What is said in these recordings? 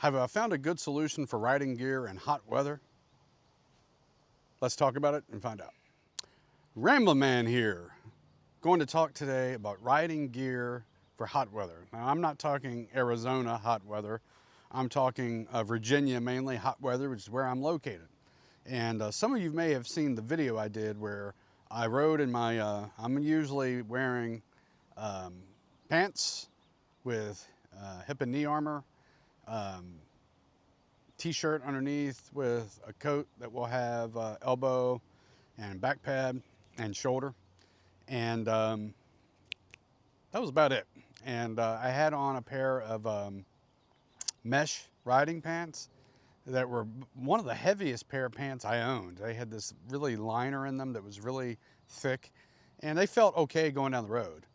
Have I found a good solution for riding gear in hot weather? Let's talk about it and find out. Ramblin' Man here, going to talk today about riding gear for hot weather. Now, I'm not talking Arizona hot weather. I'm talking Virginia mainly hot weather, which is where I'm located. And some of you may have seen the video I did where I rode in my, I'm usually wearing pants with hip and knee armor, t-shirt underneath with a coat that will have elbow and back pad and shoulder. And that was about it. And I had on a pair of mesh riding pants that were one of the heaviest pair of pants I owned. They had this really liner in them that was really thick, and they felt okay going down the road.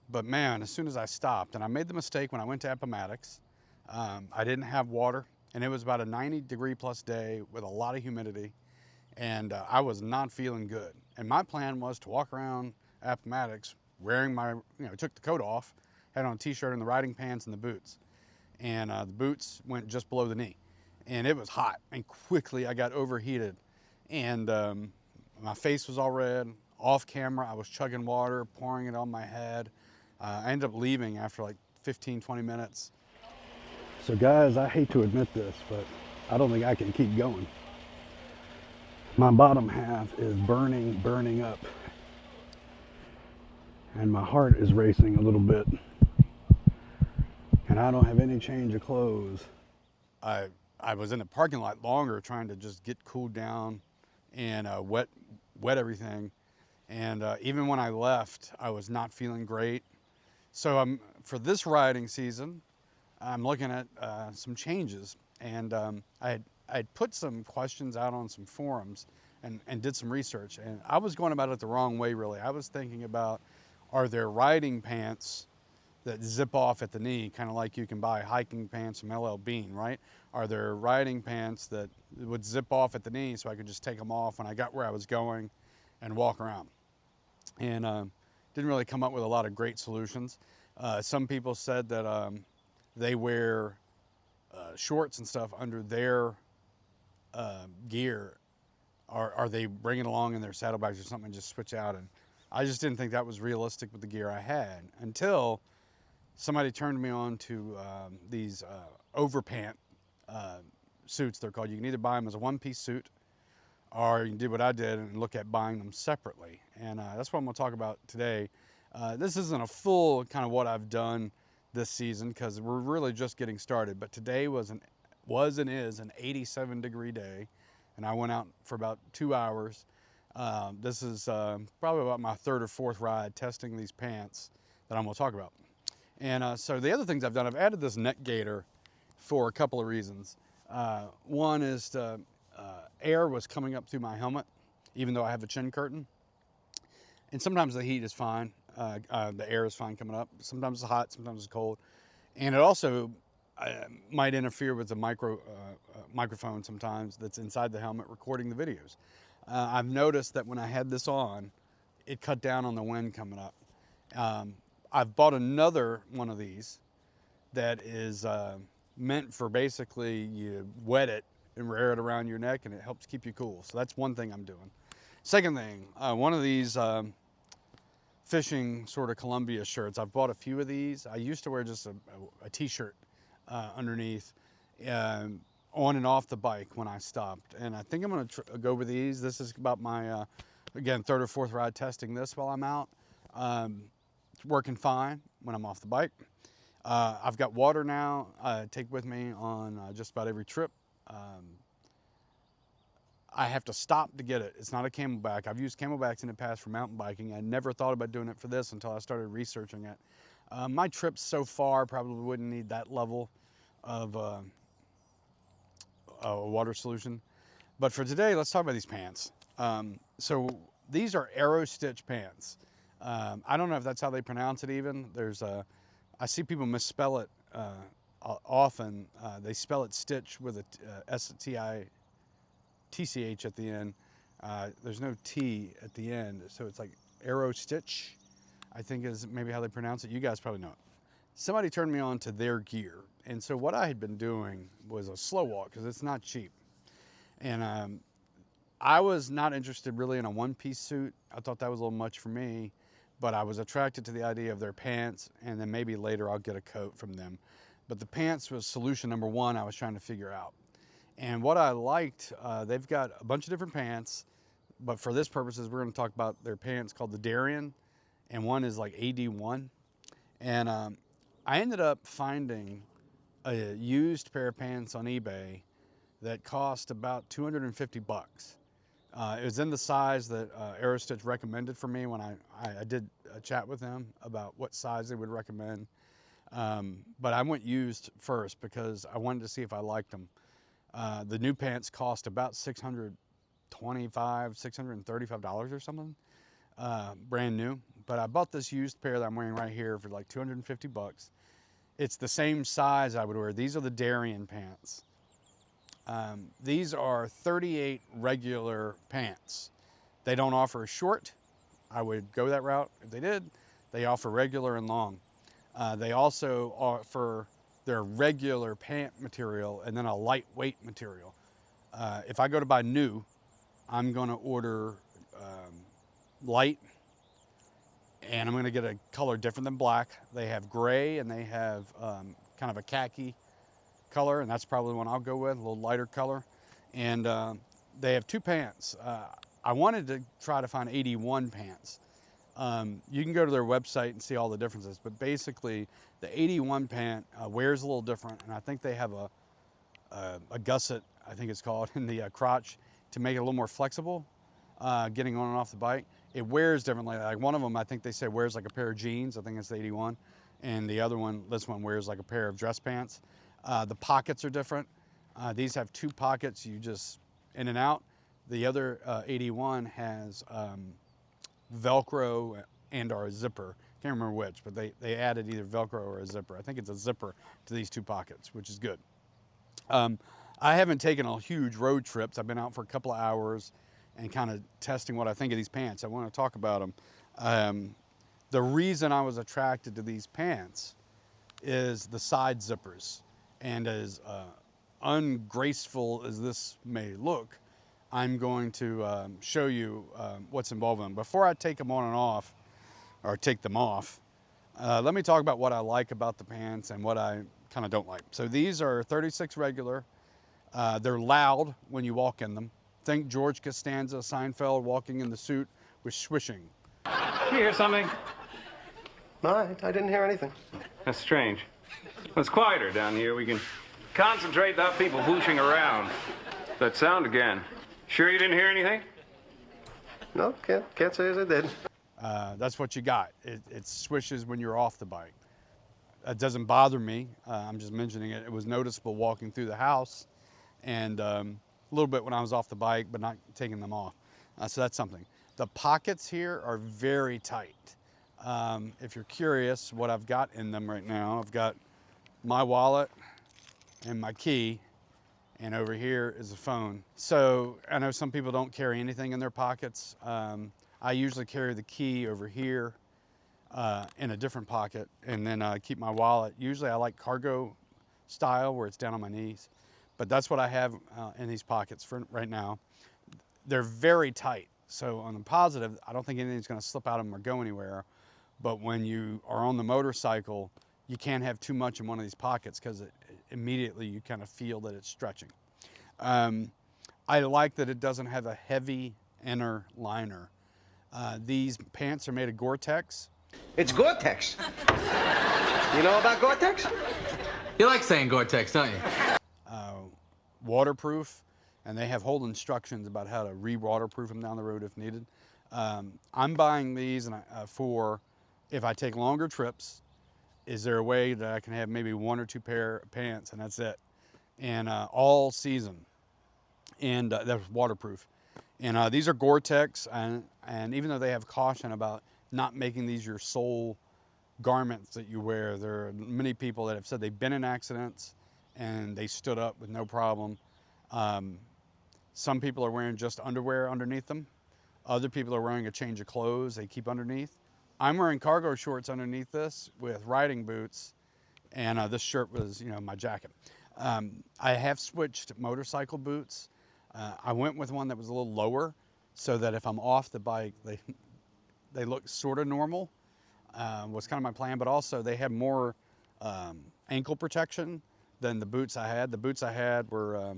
But man, as soon as I stopped, and I made the mistake when I went to Appomattox, I didn't have water, and it was about a 90-degree-plus day with a lot of humidity, and I was not feeling good. And my plan was to walk around Appomattox wearing my, took the coat off, had on a t-shirt and the riding pants and the boots. And the boots went just below the knee. And it was hot, and quickly I got overheated. And my face was all red. Off camera, I was chugging water, pouring it on my head. I ended up leaving after like 15, 20 minutes. So guys, I hate to admit this, but I don't think I can keep going. My bottom half is burning up. And my heart is racing a little bit. And I don't have any change of clothes. I was in the parking lot longer trying to just get cooled down and wet everything. And even when I left, I was not feeling great. So for this riding season, I'm looking at some changes. And I had put some questions out on some forums and did some research. And I was going about it the wrong way, really. I was thinking about, are there riding pants that zip off at the knee, kind of like you can buy hiking pants from LL Bean, right? Are there riding pants that would zip off at the knee so I could just take them off when I got where I was going and walk around? And didn't really come up with a lot of great solutions. Some people said that they wear shorts and stuff under their gear. Are they bringing along in their saddlebags or something and just switch out? And I just didn't think that was realistic with the gear I had until somebody turned me on to these Overpant suits, they're called. You can either buy them as a one-piece suit, or you can do what I did and look at buying them separately. And that's what I'm going to talk about today. This isn't a full kind of what I've done this season because we're really just getting started. But today was and is an 87-degree day, and I went out for about 2 hours. This is probably about my third or fourth ride testing these pants that I'm going to talk about. And so the other things I've done, I've added this neck gaiter for a couple of reasons. One is air was coming up through my helmet, even though I have a chin curtain. And sometimes the heat is fine. The air is fine coming up. Sometimes it's hot, sometimes it's cold. And it also might interfere with the microphone sometimes that's inside the helmet recording the videos. I've noticed that when I had this on, it cut down on the wind coming up. I've bought another one of these that is meant for basically you wet it and wear it around your neck and it helps keep you cool. So that's one thing I'm doing. Second thing, one of these fishing sort of Columbia shirts. I've bought a few of these. I used to wear just a t-shirt underneath on and off the bike when I stopped. And I think I'm gonna go with these. This is about my, again, third or fourth ride testing this while I'm out. It's working fine when I'm off the bike. I've got water now I take with me on just about every trip. I have to stop to get it. It's not a camelback. I've used camelbacks in the past for mountain biking. I never thought about doing it for this until I started researching it. My trips so far probably wouldn't need that level of a water solution. But for today, let's talk about these pants. So these are Aerostich pants. I don't know if that's how they pronounce it even. I see people misspell it often. They spell it stitch with a S-T-I-T-C-H at the end. There's no T at the end, so it's like Aerostich, I think is maybe how they pronounce it. You guys probably know it. Somebody turned me on to their gear. And so what I had been doing was a slow walk because it's not cheap. And I was not interested really in a one-piece suit. I thought that was a little much for me, but I was attracted to the idea of their pants, and then maybe later I'll get a coat from them. But the pants was solution number one I was trying to figure out. And what I liked, they've got a bunch of different pants, but for this purposes, we're gonna talk about their pants called the Darian, and one is like AD1. And I ended up finding a used pair of pants on eBay that cost about 250 bucks. It was in the size that Aerostich recommended for me when I did a chat with them about what size they would recommend. But I went used first because I wanted to see if I liked them. The new pants cost about $635, $635 or something, brand new. But I bought this used pair that I'm wearing right here for like 250 bucks. It's the same size I would wear. These are the Darian pants. These are 38 regular pants. They don't offer a short. I would go that route if they did. They offer regular and long. They also offer their regular pant material and then a lightweight material. If I go to buy new, I'm gonna order light, and I'm gonna get a color different than black. They have gray and they have kind of a khaki color, and that's probably the one I'll go with, a little lighter color. And they have two pants. I wanted to try to find 81 pants. You can go to their website and see all the differences, but basically the 81 pant wears a little different, and I think they have a gusset, I think it's called, in the crotch to make it a little more flexible, getting on and off the bike. It wears differently. Like one of them, I think they say wears like a pair of jeans. I think it's the 81. And the other one, this one wears like a pair of dress pants. The pockets are different. These have two pockets, you just in and out. The other 81 has Velcro and or a zipper. Can't remember which, but they added either Velcro or a zipper. I think it's a zipper to these two pockets, which is good. I haven't taken a huge road trips. I've been out for a couple of hours and kind of testing what I think of these pants. I want to talk about them. The reason I was attracted to these pants is the side zippers. And as ungraceful as this may look, I'm going to show you what's involved in them. Before I take them on and off, or take them off, let me talk about what I like about the pants and what I kind of don't like. So these are 36 regular. They're loud when you walk in them. Think George Costanza, Seinfeld, walking in the suit with swishing. Did you hear something? No, I didn't hear anything. That's strange. It's quieter down here. We can concentrate without people whooshing around. That sound again. Sure you didn't hear anything? No, can't say as I did. That's what you got. It swishes when you're off the bike. It doesn't bother me. I'm just mentioning it. It was noticeable walking through the house, and a little bit when I was off the bike, but not taking them off. So that's something. The pockets here are very tight. If you're curious what I've got in them right now, I've got my wallet and my key, and over here is a phone. So I know some people don't carry anything in their pockets. I usually carry the key over here in a different pocket, and then keep my wallet. Usually I like cargo style where it's down on my knees, but that's what I have in these pockets for right now. They're very tight. So on the positive, I don't think anything's gonna slip out of them or go anywhere. But when you are on the motorcycle, you can't have too much in one of these pockets because immediately you kind of feel that it's stretching. I like that it doesn't have a heavy inner liner. These pants are made of Gore-Tex. It's Gore-Tex. You know about Gore-Tex? You like saying Gore-Tex, don't you? Waterproof, and they have whole instructions about how to re-waterproof them down the road if needed. I'm buying these for if I take longer trips. Is there a way that I can have maybe one or two pair of pants and that's it? And all season. And that's waterproof. And these are Gore-Tex, and even though they have caution about not making these your sole garments that you wear, there are many people that have said they've been in accidents and they stood up with no problem. Some people are wearing just underwear underneath them. Other people are wearing a change of clothes they keep underneath. I'm wearing cargo shorts underneath this with riding boots, and this shirt was, my jacket. I have switched motorcycle boots. I went with one that was a little lower, so that if I'm off the bike, they look sort of normal. Was kind of my plan, but also they have more ankle protection than the boots I had. The boots I had were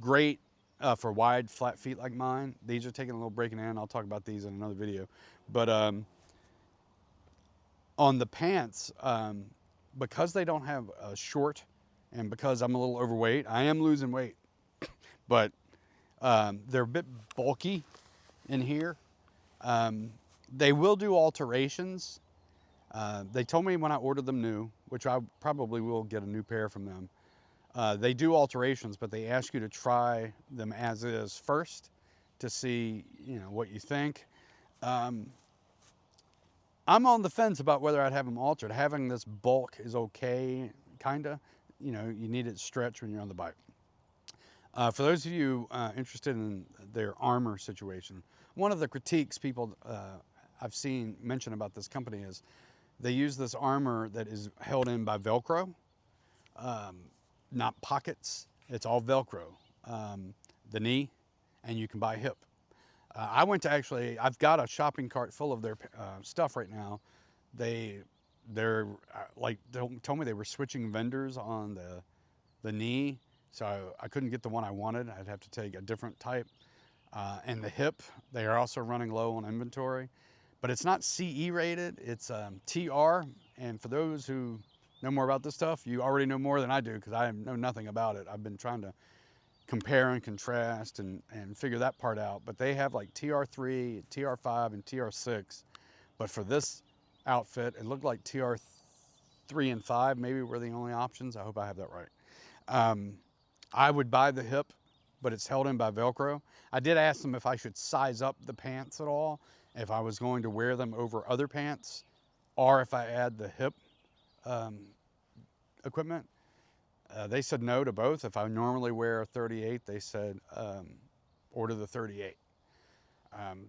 great for wide, flat feet like mine. These are taking a little breaking in. I'll talk about these in another video. But on the pants, because they don't have a short, and because I'm a little overweight, I am losing weight, but they're a bit bulky in here. They will do alterations. They told me when I ordered them new, which I probably will get a new pair from them. They do alterations, but they ask you to try them as is first to see, what you think. I'm on the fence about whether I'd have them altered. Having this bulk is okay, kinda. You need it stretched when you're on the bike. For those of you interested in their armor situation, one of the critiques people I've seen mention about this company is they use this armor that is held in by Velcro, not pockets. It's all Velcro. The knee, and you can buy hip. I've got a shopping cart full of their stuff right now. They're told me they were switching vendors on the knee, so I couldn't get the one I wanted. I'd have to take a different type. And the hip, they are also running low on inventory, but it's not CE rated. It's TR. And for those who know more about this stuff, you already know more than I do because I know nothing about it. I've been trying to compare and contrast and figure that part out. But they have like TR3, TR5, and TR6. But for this outfit, it looked like TR3 and 5 maybe were the only options. I hope I have that right. I would buy the hip, but it's held in by Velcro. I did ask them if I should size up the pants at all, if I was going to wear them over other pants, or if I add the hip equipment. They said no to both. If I normally wear a 38, they said order the 38.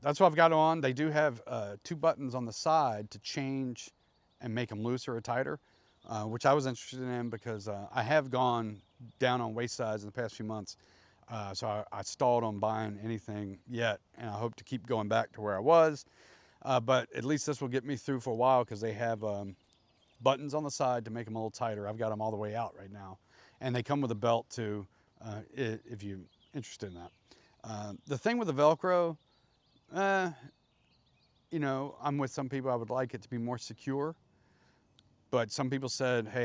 That's what I've got on. They do have 2 buttons on the side to change and make them looser or tighter, which I was interested in because I have gone down on waist size in the past few months. So I stalled on buying anything yet, and I hope to keep going back to where I was. But at least this will get me through for a while because they have buttons on the side to make them a little tighter. I've got them all the way out right now. And they come with a belt too, if you're interested in that. The thing with the Velcro, I'm with some people, I would like it to be more secure. But some people said, hey,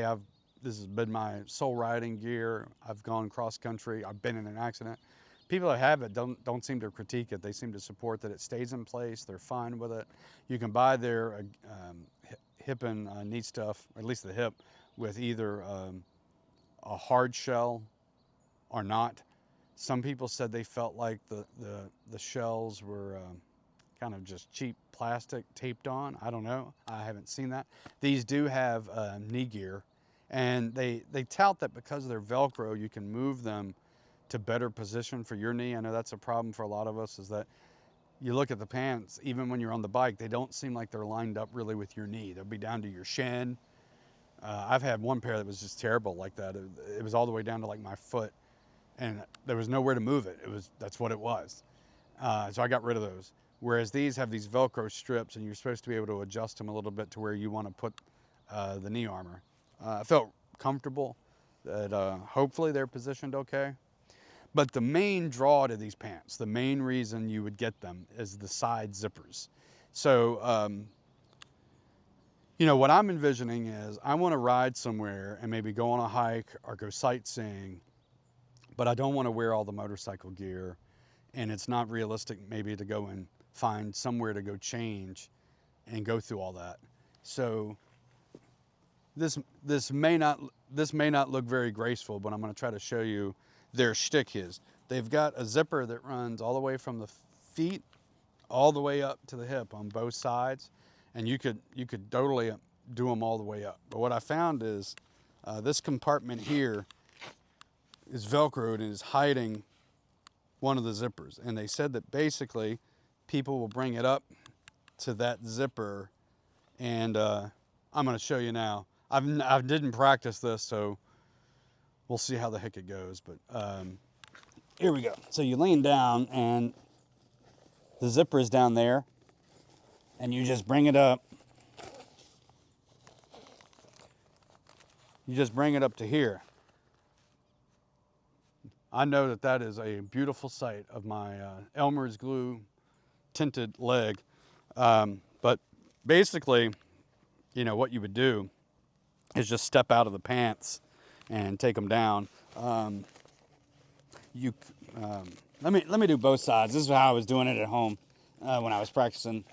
this has been my sole riding gear. I've gone cross country. I've been in an accident. People that have it don't seem to critique it. They seem to support that it stays in place. They're fine with it. You can buy their hip and knee stuff, or at least the hip, with either a hard shell or not. Some people said they felt like the shells were kind of just cheap plastic taped on. I don't know. I haven't seen that. These do have knee gear, and they tout that because they're Velcro, you can move them to better position for your knee. I know that's a problem for a lot of us, is that you look at the pants, even when you're on the bike, they don't seem like they're lined up really with your knee. They'll be down to your shin. I've had one pair that was just terrible like that. It was all the way down to like my foot, and there was nowhere to move it. That's what it was. So I got rid of those. Whereas these have these Velcro strips, and you're supposed to be able to adjust them a little bit to where you want to put the knee armor. I felt comfortable that hopefully they're positioned okay. But the main draw to these pants, the main reason you would get them, is the side zippers. So, what I'm envisioning is I want to ride somewhere and maybe go on a hike or go sightseeing, but I don't want to wear all the motorcycle gear, and it's not realistic maybe to go and find somewhere to go change and go through all that. So this may not look very graceful, but I'm going to try to show you their shtick is. They've got a zipper that runs all the way from the feet all the way up to the hip on both sides, and you could totally do them all the way up. But what I found is this compartment here is Velcroed and is hiding one of the zippers, and they said that basically people will bring it up to that zipper, and I'm going to show you now. I didn't practice this, so we'll see how the heck it goes. But here we go. So you lean down, and the zipper is down there, and you just bring it up. You just bring it up to here. I know that that is a beautiful sight of my Elmer's glue tinted leg. But basically, you know, what you would do is just step out of the pants and take them down. Let me do both sides. This is how I was doing it at home when I was practicing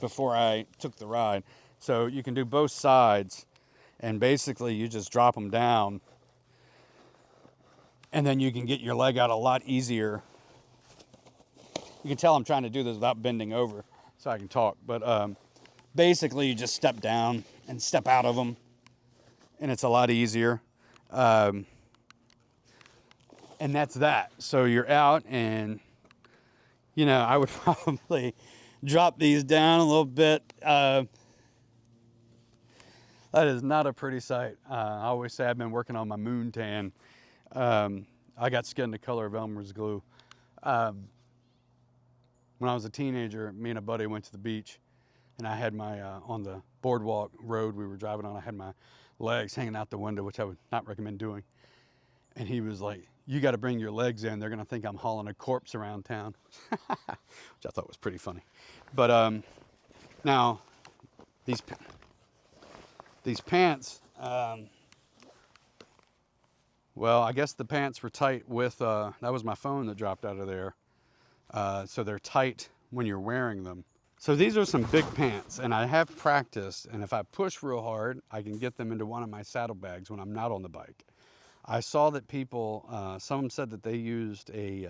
before I took the ride. So you can do both sides, and basically you just drop them down, and then you can get your leg out a lot easier. You can tell I'm trying to do this without bending over so I can talk. But basically you just step down and step out of them, and it's a lot easier. And that's that. So you're out, and, you know, I would probably drop these down a little bit. That is not a pretty sight. I always say I've been working on my moon tan. I got skin the color of Elmer's glue. When I was a teenager, me and a buddy went to the beach, and I had my, on the boardwalk road we were driving on, I had my legs hanging out the window, which I would not recommend doing. And he was like, "You got to bring your legs in. They're going to think I'm hauling a corpse around town," which I thought was pretty funny. But now, these pants, well, I guess the pants were tight with, that was my phone that dropped out of there. So they're tight when you're wearing them. So these are some big pants, and I have practiced, and if I push real hard, I can get them into one of my saddlebags when I'm not on the bike. I saw that people, some of them said that they used a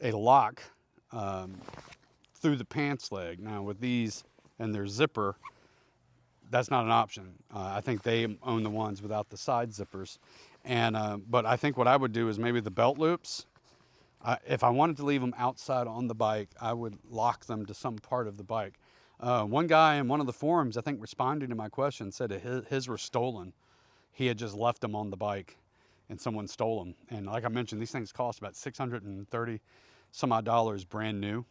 lock through the pants leg. Now with these and their zipper, that's not an option. I think they own the ones without the side zippers. And but I think what I would do is maybe the belt loops. If I wanted to leave them outside on the bike, I would lock them to some part of the bike. One guy in one of the forums, I think, responding to my question, said that his were stolen. He had just left them on the bike, and someone stole them. And like I mentioned, these things cost about $630 some odd dollars brand new.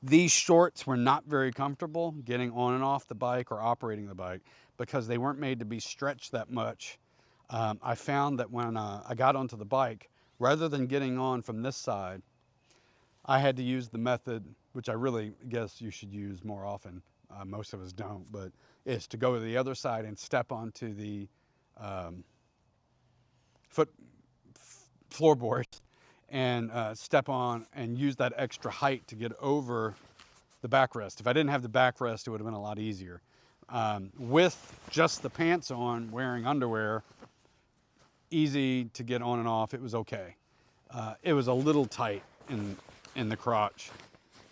These shorts were not very comfortable getting on and off the bike or operating the bike because they weren't made to be stretched that much. I found that when I got onto the bike, rather than getting on from this side, I had to use the method, which I really guess you should use more often. Most of us don't, but is to go to the other side and step onto the floorboard and step on and use that extra height to get over the backrest. If I didn't have the backrest, it would have been a lot easier. With just the pants on, wearing underwear, easy to get on and off. It was okay. It was a little tight in the crotch.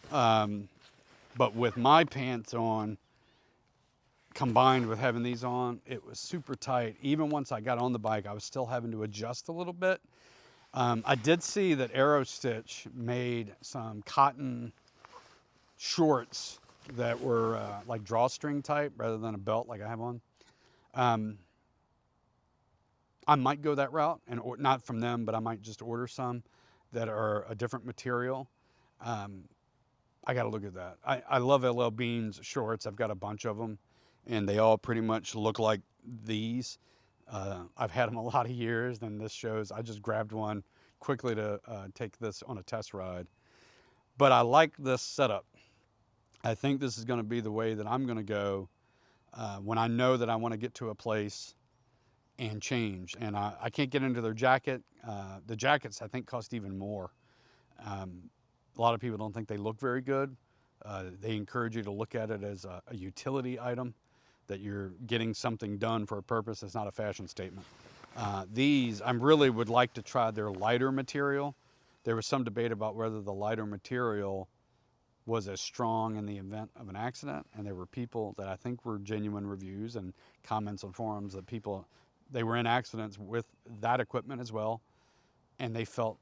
But with my pants on, combined with having these on, it was super tight. Even once I got on the bike, I was still having to adjust a little bit. I did see that Aerostich made some cotton shorts that were like drawstring type rather than a belt like I have on. I might go that route, and not from them, but I might just order some that are a different material. I got to look at that. I love LL Bean's shorts. I've got a bunch of them, and they all pretty much look like these. I've had them a lot of years, and this shows. I just grabbed one quickly to take this on a test ride. But I like this setup. I think this is going to be the way that I'm going to go when I know that I want to get to a place and change. And I can't get into their jacket. The jackets, I think, cost even more. A lot of people don't think they look very good. They encourage you to look at it as a utility item, that you're getting something done for a purpose. It's not a fashion statement. These, I really would like to try their lighter material. There was some debate about whether the lighter material was as strong in the event of an accident, and there were people that I think were genuine reviews and comments on forums that people, they were in accidents with that equipment as well, and they felt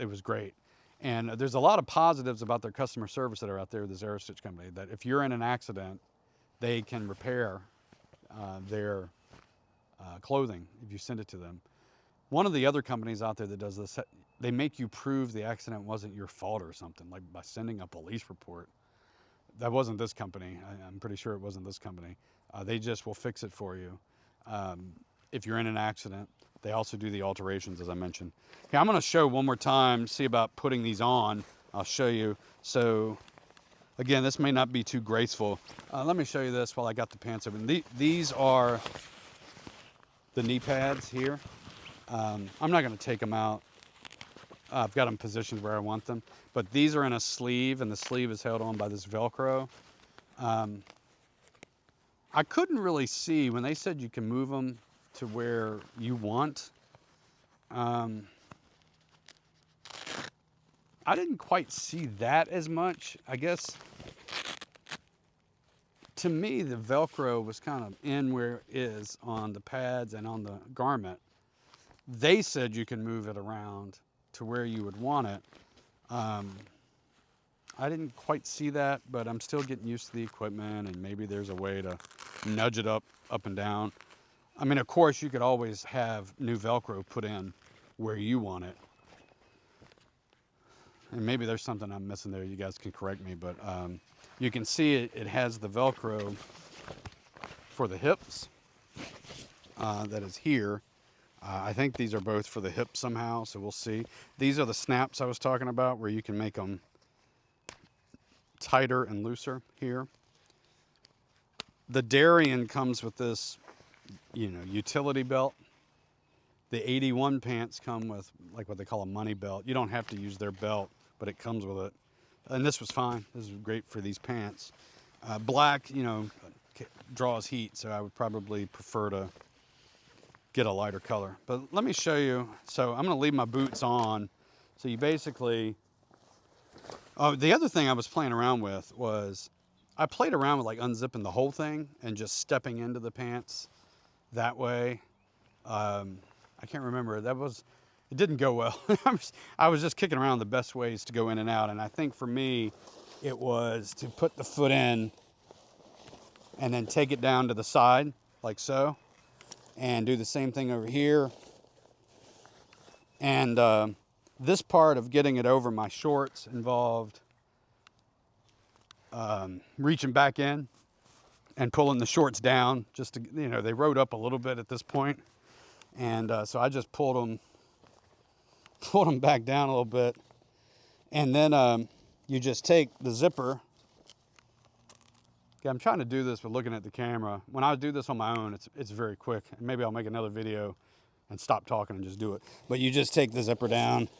it was great. And there's a lot of positives about their customer service that are out there, this Aerostich company, that if you're in an accident, they can repair their clothing if you send it to them. One of the other companies out there that does this, they make you prove the accident wasn't your fault or something, like by sending a police report. That wasn't this company. I'm pretty sure it wasn't this company. They just will fix it for you. If you're in an accident, they also do the alterations, as I mentioned. Okay, I'm going to show one more time, see about putting these on. I'll show you. So, again, this may not be too graceful. Let me show you this while I got the pants open. These are the knee pads here. I'm not going to take them out. I've got them positioned where I want them. But these are in a sleeve, and the sleeve is held on by this Velcro. I couldn't really see when they said you can move them to where you want. I didn't quite see that as much. I guess, to me, the Velcro was kind of in where it is on the pads and on the garment. They said you can move it around to where you would want it. I didn't quite see that, but I'm still getting used to the equipment, and maybe there's a way to nudge it up and down. I mean, of course, you could always have new Velcro put in where you want it. And maybe there's something I'm missing there. You guys can correct me, but you can see it has the Velcro for the hips that is here. I think these are both for the hips somehow, so we'll see. These are the snaps I was talking about, where you can make them tighter and looser here. The Darian comes with this, utility belt. The 81 pants come with like what they call a money belt. You don't have to use their belt, but it comes with it. And this was fine. This is great for these pants. Black, draws heat, so I would probably prefer to get a lighter color. But let me show you. So I'm going to leave my boots on. So you basically, the other thing I was playing around with was I played around with like unzipping the whole thing and just stepping into the pants that way. I can't remember. It didn't go well. I was just kicking around the best ways to go in and out. And I think for me, it was to put the foot in and then take it down to the side like so. And do the same thing over here. And this part of getting it over my shorts involved reaching back in and pulling the shorts down just to, they rode up a little bit at this point. And so I just pulled them back down a little bit. And then you just take the zipper. Okay, I'm trying to do this with looking at the camera. When I do this on my own, it's very quick. And maybe I'll make another video and stop talking and just do it. But you just take the zipper down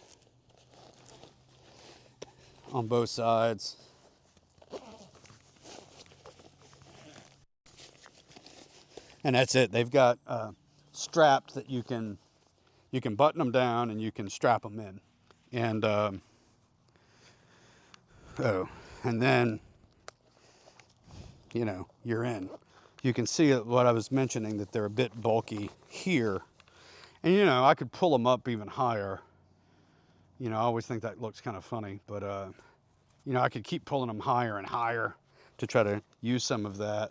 on both sides. And that's it. They've got straps that you can button them down and you can strap them in. And and then you're in. You can see what I was mentioning, that they're a bit bulky here. And I could pull them up even higher. I always think that looks kind of funny, but I could keep pulling them higher and higher to try to use some of that.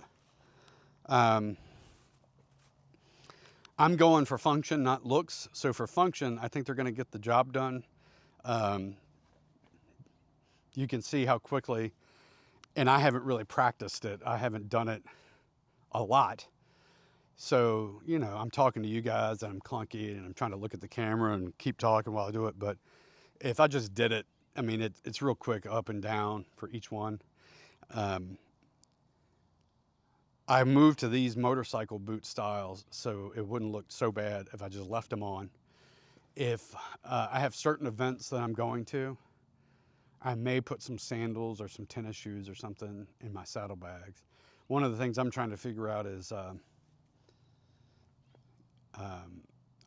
I'm going for function, not looks. So for function, I think they're going to get the job done. You can see how quickly, and I haven't really practiced it. I haven't done it a lot. So, I'm talking to you guys and I'm clunky and I'm trying to look at the camera and keep talking while I do it. But if I just did it, I mean, it's real quick up and down for each one. I moved to these motorcycle boot styles so it wouldn't look so bad if I just left them on. If I have certain events that I'm going to, I may put some sandals or some tennis shoes or something in my saddlebags. One of the things I'm trying to figure out is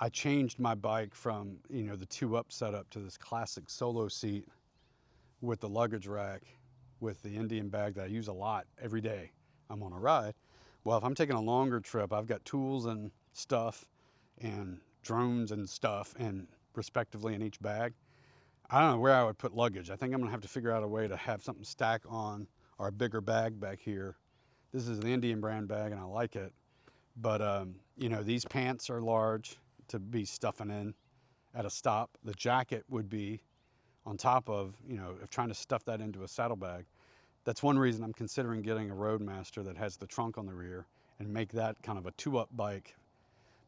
I changed my bike from the 2-up setup to this classic solo seat with the luggage rack with the Indian bag that I use a lot every day I'm on a ride. Well, if I'm taking a longer trip, I've got tools and stuff and drones and stuff and respectively in each bag. I don't know where I would put luggage. I think I'm gonna have to figure out a way to have something stack on, or a bigger bag back here. This is an Indian brand bag and I like it, But, you know, these pants are large to be stuffing in at a stop. The jacket would be on top of, you know, if trying to stuff that into a saddlebag. That's one reason I'm considering getting a Roadmaster that has the trunk on the rear and make that kind of a 2-up bike.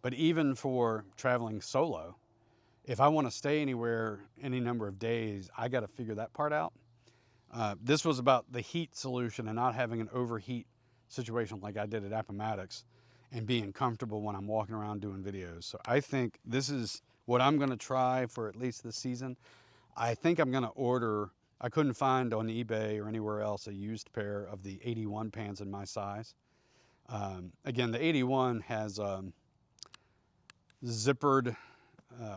But even for traveling solo, if I want to stay anywhere any number of days, I got to figure that part out. This was about the heat solution and not having an overheat situation like I did at Appomattox and being comfortable when I'm walking around doing videos. So I think this is what I'm going to try for at least this season. I think I'm going to order, I couldn't find on eBay or anywhere else a used pair of the 81 pants in my size. Again, the 81 has zippered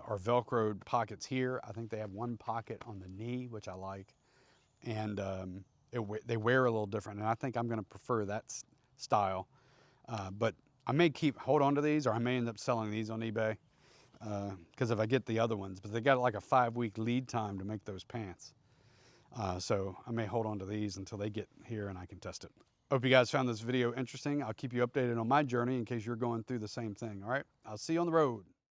or Velcroed pockets here. I think they have one pocket on the knee, which I like. And they wear a little different. And I think I'm going to prefer that style. But I may hold on to these, or I may end up selling these on eBay. Because if I get the other ones, but they got like a 5-week lead time to make those pants. So I may hold on to these until they get here and I can test it. Hope you guys found this video interesting. I'll keep you updated on my journey in case you're going through the same thing. All right, I'll see you on the road.